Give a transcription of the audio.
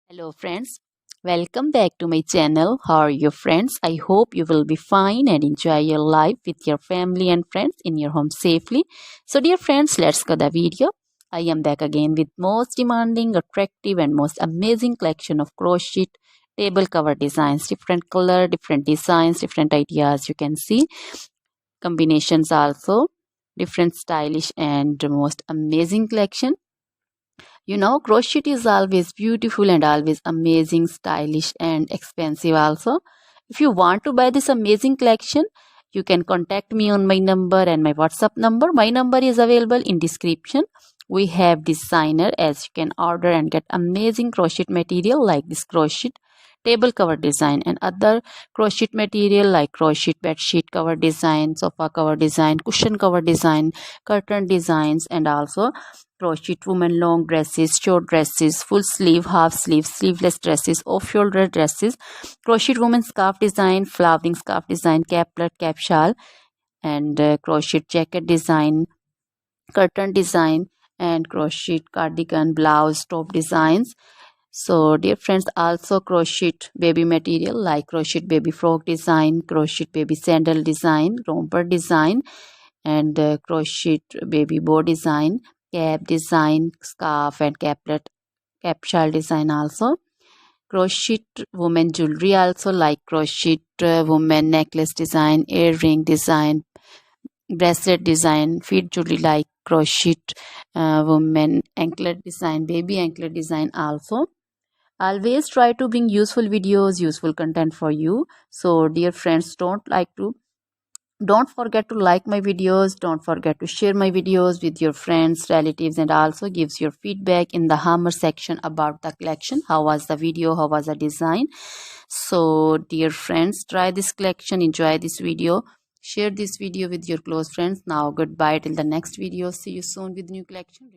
Hello friends, welcome back to my channel. How are you friends? I hope you will be fine and enjoy your life with your family and friends in your home safely. So dear friends, let's go the video. I am back again with most demanding, attractive and most amazing collection of crochet table cover designs. Different color, different designs, different ideas you can see. Combinations also. Different stylish and most amazing collection. Crochet is always beautiful and always amazing, stylish and expensive also. If you want to buy this amazing collection, you can contact me on my number and my WhatsApp number. My number is available in description. We have designer as you can order and get amazing crochet material like this crochet table cover design and other crochet material like crochet bed sheet cover design, sofa cover design, cushion cover design, curtain designs and also crochet women long dresses, short dresses, full sleeve, half sleeve, sleeveless dresses, off shoulder dresses, crochet woman scarf design, flowering scarf design, caplet, cap shawl, and crochet jacket design, curtain design, and crochet cardigan, blouse, top designs. So, dear friends, also crochet baby material like crochet baby frock design, crochet baby sandal design, romper design, and crochet baby bow design, cap design, scarf and caplet, cap shawl design also. Crochet woman jewelry also like crochet woman necklace design, earring design, bracelet design, feet jewelry like crochet woman anklet design, baby anklet design also. Always try to bring useful videos, useful content for you. So dear friends, don't forget to like my videos, don't forget to share my videos with your friends, relatives, and also gives your feedback in the hammer section about the collection. How was the video, how was the design? So dear friends, try this collection, enjoy this video, share this video with your close friends. Now goodbye till the next video. See you soon with new collection.